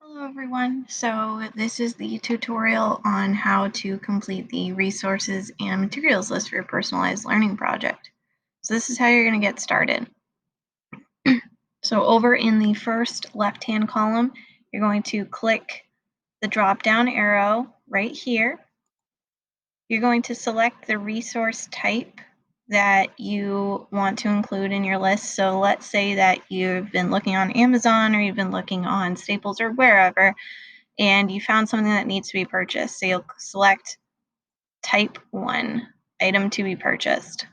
Hello everyone. So this is the tutorial on how to complete the resources and materials list for your personalized learning project. So this is how you're going to get started. So over in the first left-hand column, you're going to click the drop-down arrow right here. You're going to select the resource type that you want to include in your list. So let's say that you've been looking on Amazon or you've been looking on Staples or wherever, and you found something that needs to be purchased. So you'll select type 1, item to be purchased.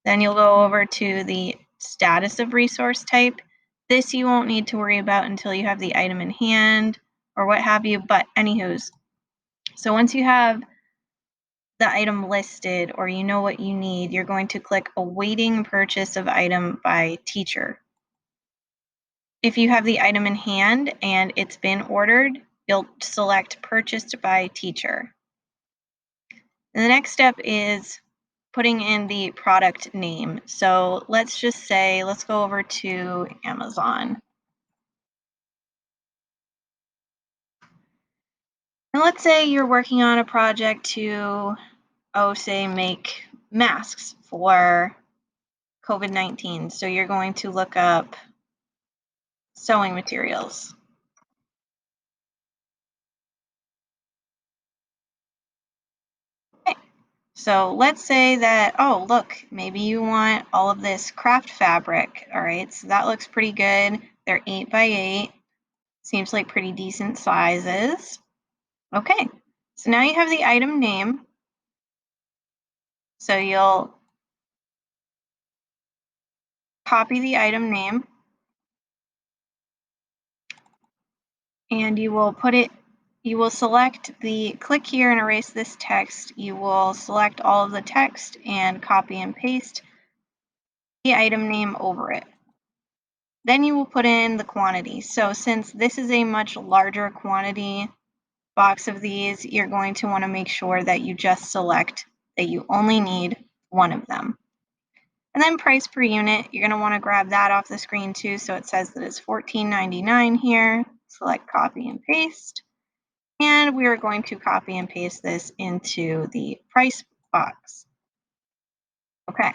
Then you'll go over to the status of resource type. This you won't need to worry about until you have the item in hand or what have you, but anywho's. So once you have the item listed or you know what you need, you're going to click awaiting purchase of item by teacher. If you have the item in hand and it's been ordered, you'll select purchased by teacher. And the next step is putting in the product name. So let's just say, let's go over to Amazon. And let's say you're working on a project to, say, make masks for COVID-19. So you're going to look up sewing materials. Okay. So let's say that, oh, look, maybe you want all of this craft fabric. All right, so that looks pretty good. They're 8 by 8. Seems like pretty decent sizes. Okay, so now you have the item name. So you'll copy the item name and you will select click here and erase this text. You will select all of the text and copy and paste the item name over it. Then you will put in the quantity. So since this is a much larger quantity box of these, you're going to want to make sure that you just select that you only need one of them. And then price per unit, you're going to want to grab that off the screen too. So it says that it's $14.99 here. Select copy and paste. And we are going to copy and paste this into the price box. Okay.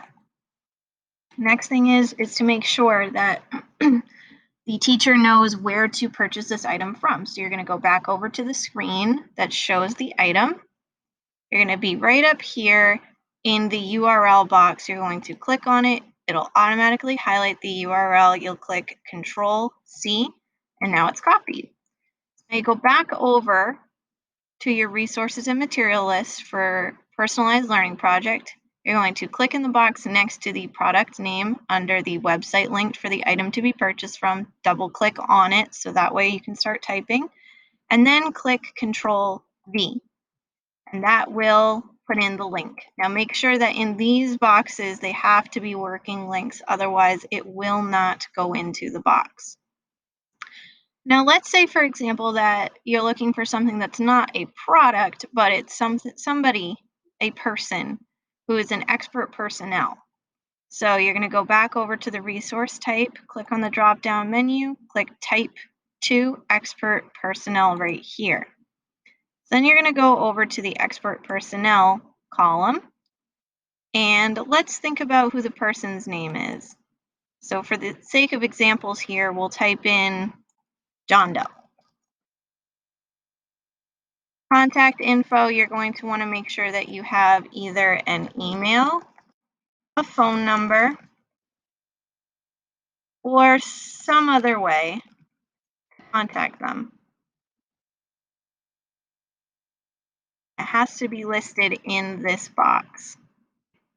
Next thing is to make sure that the teacher knows where to purchase this item from. So you're going to go back over to the screen that shows the item. You're going to be right up here in the URL box. You're going to click on it. It'll automatically highlight the URL. You'll click Control-C, and now it's copied. Now you go back over to your resources and material list for personalized learning project. You're going to click in the box next to the product name under the website linked for the item to be purchased from. Double click on it so that way you can start typing. And then click Control-V. And that will put in the link. Now make sure that in these boxes, they have to be working links, otherwise it will not go into the box. Now let's say, for example, that you're looking for something that's not a product, but it's somebody, a person who is an expert personnel. So you're going to go back over to the resource type, click on the drop-down menu, click Type to Expert Personnel right here. Then you're going to go over to the expert personnel column, and let's think about who the person's name is. So for the sake of examples here, we'll type in John Doe. Contact info, you're going to want to make sure that you have either an email, a phone number, or some other way to contact them. It has to be listed in this box,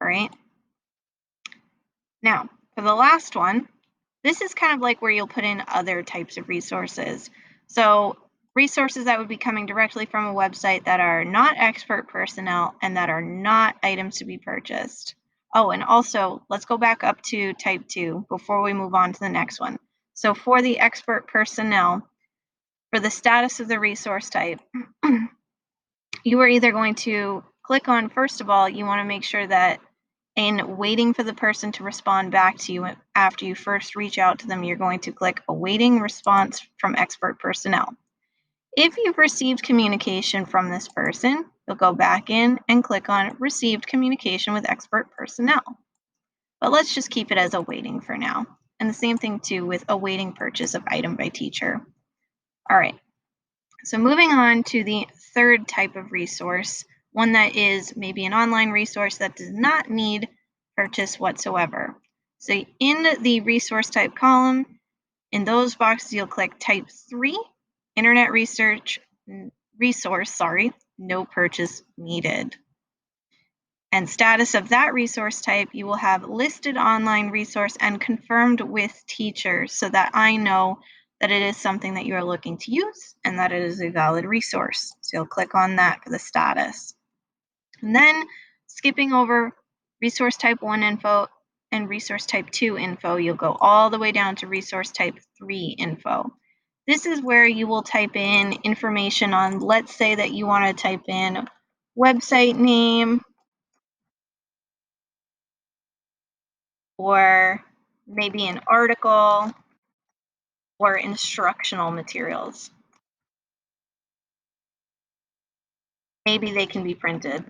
right? Now, for the last one, this is kind of like where you'll put in other types of resources. So resources that would be coming directly from a website that are not expert personnel and that are not items to be purchased. Oh, and also let's go back up to type 2 before we move on to the next one. So for the expert personnel, for the status of the resource type, you are either going to click on, first of all, you want to make sure that in waiting for the person to respond back to you after you first reach out to them, you're going to click awaiting response from expert personnel. If you've received communication from this person, you'll go back in and click on Received Communication with Expert Personnel. But let's just keep it as awaiting for now. And the same thing too with awaiting purchase of item by teacher. All right, so moving on to the third type of resource, one that is maybe an online resource that does not need purchase whatsoever. So in the resource type column, in those boxes, you'll click type 3, internet resource, no purchase needed. And status of that resource type, you will have listed online resource and confirmed with teacher so that I know that it is something that you are looking to use and that it is a valid resource. So you'll click on that for the status. And then skipping over resource type 1 info and resource type 2 info, you'll go all the way down to resource type 3 info. This is where you will type in information on, let's say that you want to type in website name, or maybe an article or instructional materials. Maybe they can be printed.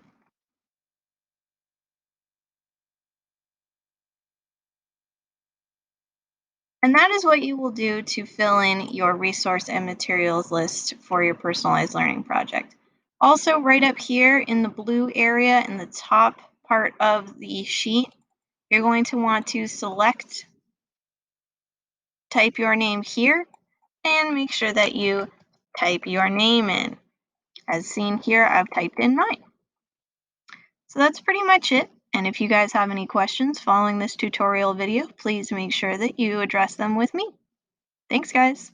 And that is what you will do to fill in your resource and materials list for your personalized learning project. Also, right up here in the blue area in the top part of the sheet, you're going to want to type your name here, and make sure that you type your name in. As seen here, I've typed in mine. So that's pretty much it. And if you guys have any questions following this tutorial video, please make sure that you address them with me. Thanks, guys.